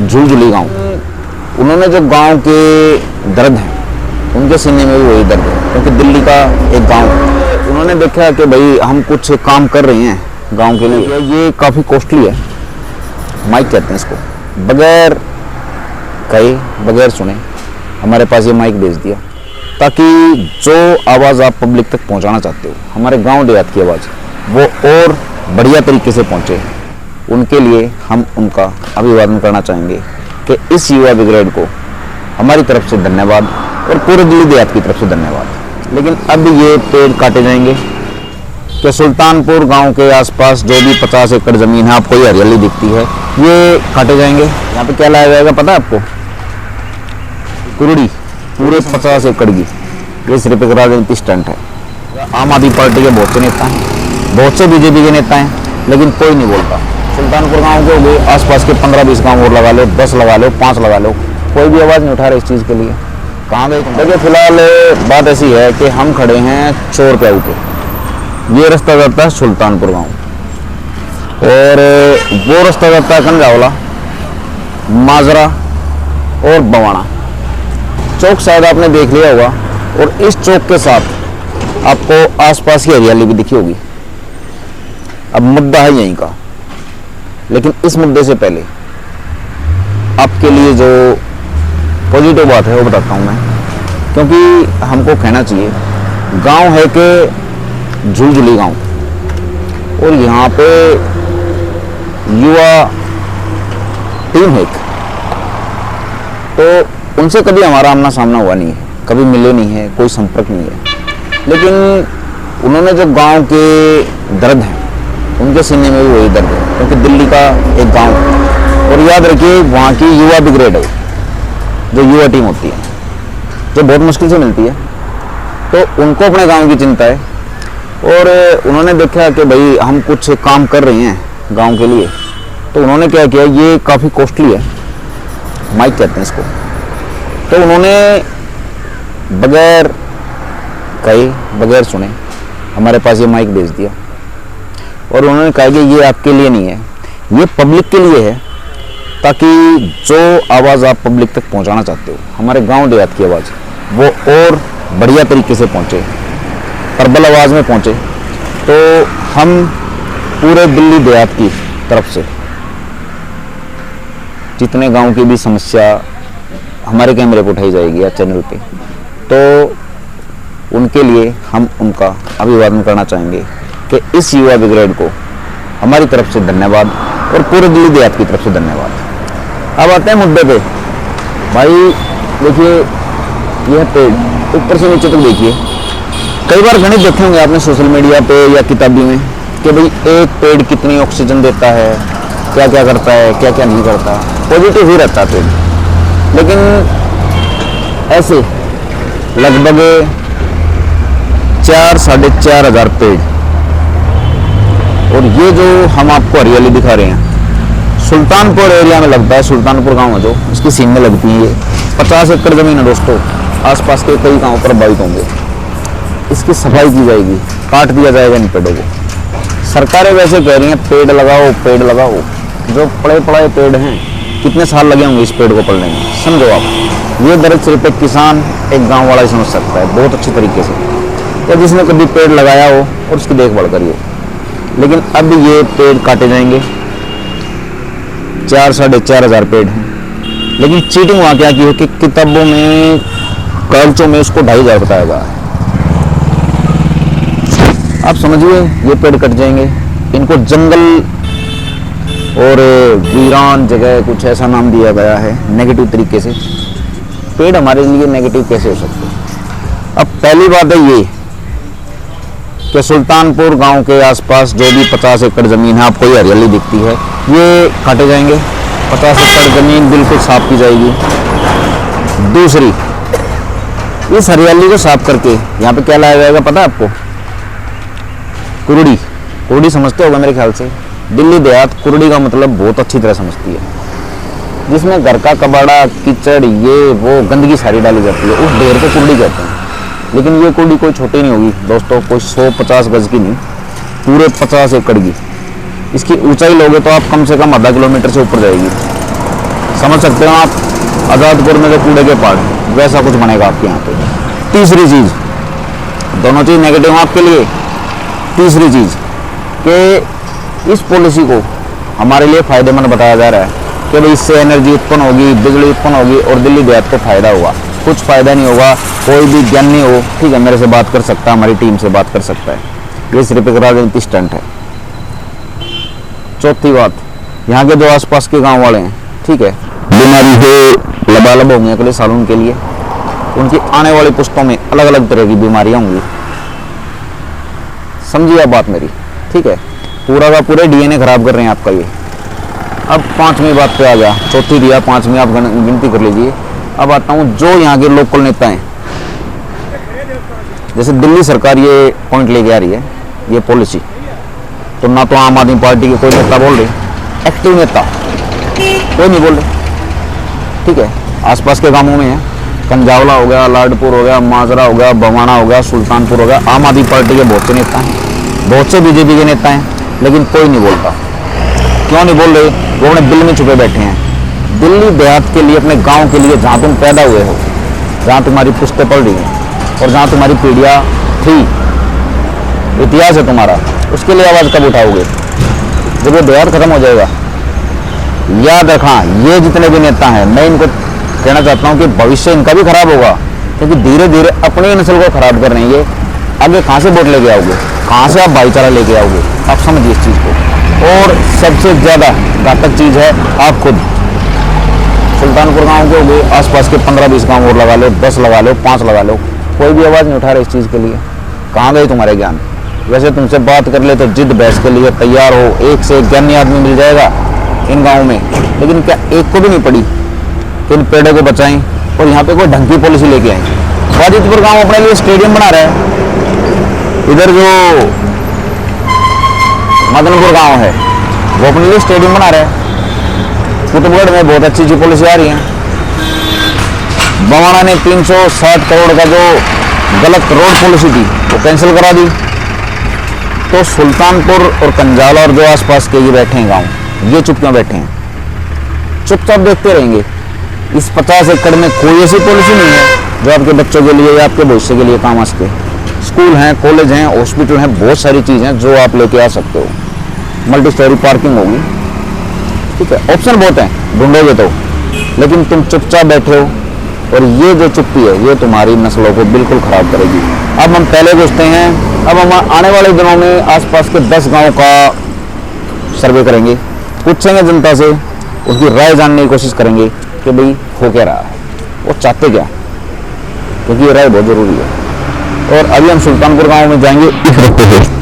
झुलझुली गांव। उन्होंने जो गांव के दर्द हैं उनके सीने में भी वही दर्द है, क्योंकि दिल्ली का एक गांव है। उन्होंने देखा कि भाई हम कुछ काम कर रहे हैं गांव के लिए, ये काफ़ी कॉस्टली है, माइक कहते हैं इसको, बगैर कहे बगैर सुने हमारे पास ये माइक भेज दिया, ताकि जो आवाज़ आप पब्लिक तक पहुंचाना चाहते हो, हमारे गांव देहात की आवाज़, वो और बढ़िया तरीके से पहुंचे। उनके लिए हम उनका अभिवादन करना चाहेंगे कि इस युवा ब्रिगेड को हमारी तरफ से धन्यवाद और पूरे दिल्ली देहात की तरफ से धन्यवाद। लेकिन अब ये पेड़ काटे जाएंगे कि सुल्तानपुर गांव के आसपास जो भी 50 एकड़ ज़मीन है, आपको ये हरियाली दिखती है, ये काटे जाएंगे। यहाँ पे क्या लाया जाएगा पता है आपको? कुरुड़ी, पूरे 50 एकड़ की। ये सिर्फ एक राजनीति स्टंट है। आम आदमी पार्टी के बहुत से नेता हैं, बहुत से बीजेपी के नेता हैं, लेकिन कोई नहीं बोलता। सुल्तानपुर गांव के हो गए, आसपास के 15-20 गांव और लगा लो, 10 लगा लो, 5 लगा लो, कोई भी आवाज़ नहीं उठा रहा इस चीज़ के लिए। कहाँ गए? देखिए फिलहाल बात ऐसी है कि हम खड़े हैं चोर प्याऊ पे। ये रास्ता जाता है सुल्तानपुर गांव और वो रास्ता जाता है कंजावला, माजरा और बवाना। चौक शायद आपने देख लिया होगा, और इस चौक के साथ आपको आसपास की हरियाली भी दिखी होगी। अब मुद्दा है यहीं का, लेकिन इस मुद्दे से पहले आपके लिए जो पॉजिटिव बात है वो बताता हूँ मैं, क्योंकि हमको कहना चाहिए गांव है कि झुलझुली गांव, और यहाँ पे युवा टीम है, तो उनसे कभी हमारा आमना सामना हुआ नहीं है, कभी मिले नहीं है, कोई संपर्क नहीं है। लेकिन उन्होंने जो गांव के दर्द हैं उनके सीने में भी वही दर्द है, क्योंकि दिल्ली का एक गांव है। और याद रखिए वहाँ की युवा ब्रिगेड है, जो युवा टीम होती है, जो बहुत मुश्किल से मिलती है, तो उनको अपने गांव की चिंता है। और उन्होंने देखा कि भाई हम कुछ काम कर रहे हैं गांव के लिए, तो उन्होंने क्या किया, ये काफ़ी कॉस्टली है, माइक कहते हैं इसको, तो उन्होंने बगैर कहे बगैर सुने हमारे पास ये माइक भेज दिया, और उन्होंने कहा कि ये आपके लिए नहीं है, ये पब्लिक के लिए है, ताकि जो आवाज़ आप पब्लिक तक पहुंचाना चाहते हो, हमारे गांव देहात की आवाज़, वो और बढ़िया तरीके से पहुंचे, प्रबल आवाज़ में पहुंचे। तो हम पूरे दिल्ली देहात की तरफ से जितने गांव की भी समस्या हमारे कैमरे पर उठाई जाएगी या चैनल पे, तो उनके लिए हम उनका अभिवादन करना चाहेंगे कि इस युवा ब्रिगेड को हमारी तरफ से धन्यवाद और पूरे दिल्ली देहात की तरफ से धन्यवाद। अब आते हैं मुद्दे पे। भाई देखिए, यह पेड़ ऊपर से नीचे तक देखिए, कई बार गणित देखे होंगे आपने सोशल मीडिया पे या किताबी में कि भाई एक पेड़ कितनी ऑक्सीजन देता है, क्या क्या करता है, क्या क्या नहीं करता, पॉजिटिव ही रहता है पेड़। लेकिन ऐसे लगभग 4-4.5 हज़ार पेड़, और ये जो हम आपको हरियाली दिखा रहे हैं सुल्तानपुर एरिया में लगता है, सुल्तानपुर गांव है जो, इसकी सीम में लगती है। ये 50 एकड़ जमीन है दोस्तों, आसपास के कई गांव प्रभावित होंगे। इसकी सफाई की जाएगी, काट दिया जाएगा इन पेड़ों को। सरकारें वैसे कह रही हैं पेड़ लगाओ पेड़ लगाओ, जो पड़े पड़ाए पेड़ हैं, कितने साल लगे होंगे इस पेड़ को पलने में, समझो आप। ये दर्द सिर्फ एक किसान, एक गाँव वाला ही समझ सकता है बहुत अच्छी तरीके से, या जिसने कभी पेड़ लगाया हो और उसकी देखभाल करी हो। लेकिन अब ये पेड़ काटे जाएंगे, 4-4.5 हज़ार पेड़ हैं। लेकिन चीटिंग वहाँ क्या की है कि किताबों में, कागजों में उसको 2,500 बताया गया है। आप समझिए ये पेड़ कट जाएंगे, इनको जंगल और वीरान जगह कुछ ऐसा नाम दिया गया है नेगेटिव तरीके से। पेड़ हमारे लिए नेगेटिव कैसे हो सकते हैं? अब पहली बात है ये कि सुल्तानपुर गांव के आसपास जो भी 50 एकड़ ज़मीन है, आपको ये हरियाली दिखती है, ये काटे जाएंगे। 50 एकड़ ज़मीन बिल्कुल साफ की जाएगी। दूसरी, इस हरियाली को साफ करके यहाँ पे क्या लाया जाएगा पता है आपको? कुरुड़ी। कुरुड़ी समझते होगा मेरे ख्याल से, दिल्ली देहात कुरुड़ी का मतलब बहुत अच्छी तरह समझती है, जिसमें घर का कबाड़ा, कीचड़, ये वो गंदगी सारी डाली जाती है, उस ढेर को कुरुड़ी कहते हैं। लेकिन ये कुरुड़ी कोई छोटी नहीं होगी दोस्तों, कोई 100-50 गज की नहीं, पूरे 50 एकड़ की। इसकी ऊंचाई लोगे तो आप कम से कम आधा किलोमीटर से ऊपर जाएगी। समझ सकते हो आप, आज़ादपुर में जो कूड़े के पहाड़ वैसा कुछ बनेगा आपके यहाँ पे। तीसरी चीज़, दोनों चीज़ नेगेटिव आपके लिए। तीसरी चीज़ कि इस पॉलिसी को हमारे लिए फ़ायदेमंद बताया जा रहा है कि भाई इससे एनर्जी उत्पन्न होगी, बिजली उत्पन्न होगी और दिल्ली देहात को फ़ायदा होगा। कुछ फ़ायदा नहीं होगा। कोई भी ज्ञानी हो, ठीक है, मेरे से बात कर सकता है, हमारी टीम से बात कर सकता है। ये सिर्फ एक राजनीति स्टंट है। चौथी बात, यहाँ के जो आसपास के गांव वाले हैं, ठीक है, बीमारी से लबालब होंगे अगले सालों के लिए। उनकी आने वाली पुश्तों में अलग अलग तरह की बीमारियां होंगी। समझिए आप बात मेरी, ठीक है। पूरा का पूरे डीएनए खराब कर रहे हैं आपका ये। अब पांचवी बात पे आ गया, चौथी दिया, पांचवी आप गिनती कर लीजिए। अब आता हूँ जो यहाँ के लोकल नेता हैं। जैसे दिल्ली सरकार ये पॉइंट लेके आ रही है, ये पॉलिसी, तो ना तो आम आदमी पार्टी के कोई नेता बोल रहे, एक्टिव नेता कोई नहीं बोल रहे, ठीक है। आसपास के गांवों में है, कंजावला हो गया, लाडपुर हो गया, माजरा हो गया, बवाना हो गया, सुल्तानपुर हो गया, आम आदमी पार्टी के बहुत से नेता हैं, बहुत से बीजेपी के नेता हैं, लेकिन कोई नहीं बोलता। क्यों नहीं बोल रहे? वो अपने दिल में छुपे बैठे हैं। दिल्ली देहात के लिए, अपने गांव के लिए, जहां तुम पैदा हुए हो, जहां तुम्हारी पुश्तें पढ़ रही हैं और जहां तुम्हारी पीढ़ियां थी, इतिहास है तुम्हारा, उसके लिए आवाज़ कब उठाओगे? जब ये देहात खत्म हो जाएगा। याद रखना, ये जितने भी नेता हैं, मैं इनको कहना चाहता हूँ कि भविष्य इनका भी खराब होगा, क्योंकि धीरे धीरे अपनी नस्ल को खराब कर रहे हैं ये। आगे कहाँ से वोट लेके आओगे? कहाँ से आप भाईचारा लेके आओगे? आप समझिए इस चीज़ को। और सबसे ज़्यादा घातक चीज़ है आप खुद। सुल्तानपुर गांव के हो गए, आसपास के 15-20 गांव और लगा लो, 10 लगा लो, 5 लगा लो, कोई भी आवाज़ नहीं उठा रहे इस चीज़ के लिए। कहाँ गए तुम्हारे ज्ञान? वैसे तुमसे बात कर ले तो जिद बहस के लिए तैयार हो, एक से एक ज्ञानी आदमी मिल जाएगा इन गाँव में, लेकिन क्या एक को भी नहीं पड़ी कि इन पेड़ों को बचाएं और यहाँ पे कोई ढंग की पॉलिसी लेके आए। वाजिदपुर गांव अपने लिए स्टेडियम बना रहा है। इधर जो मदनपुर गांव है वो अपने लिए स्टेडियम बना रहा है। कुतुबगढ़ में बहुत अच्छी पॉलिसी आ रही है। बवाना ने 360 करोड़ का जो गलत रोड पॉलिसी थी वो कैंसिल करा दी। तो सुल्तानपुर और कंजाला और जो आसपास के ये बैठे हैं गाँव, ये चुप क्यों बैठे हैं? चुपचाप देखते रहेंगे। इस 50 एकड़ में कोई ऐसी पॉलिसी नहीं है जो आपके बच्चों के लिए या आपके भविष्य के लिए काम आ सके। स्कूल हैं, कॉलेज हैं, हॉस्पिटल हैं, बहुत सारी चीज़ें जो आप लेके आ सकते हो। मल्टी स्टोरी पार्किंग होगी, ठीक है, ऑप्शन बहुत हैं, ढूंढोगे तो। लेकिन तुम चुपचाप बैठे हो और ये जो चुप्पी है ये तुम्हारी नस्लों को बिल्कुल खराब करेगी। अब हम पहले पूछते हैं, अब हम आने वाले दिनों में आसपास के 10 गाँव का सर्वे करेंगे, पूछेंगे जनता से, उसकी राय जानने की कोशिश करेंगे कि भाई हो क्या रहा है, वो चाहते क्या, क्योंकि ये राय बहुत ज़रूरी है। और अभी हम सुल्तानपुर गांव में जाएंगे इस रास्ते से।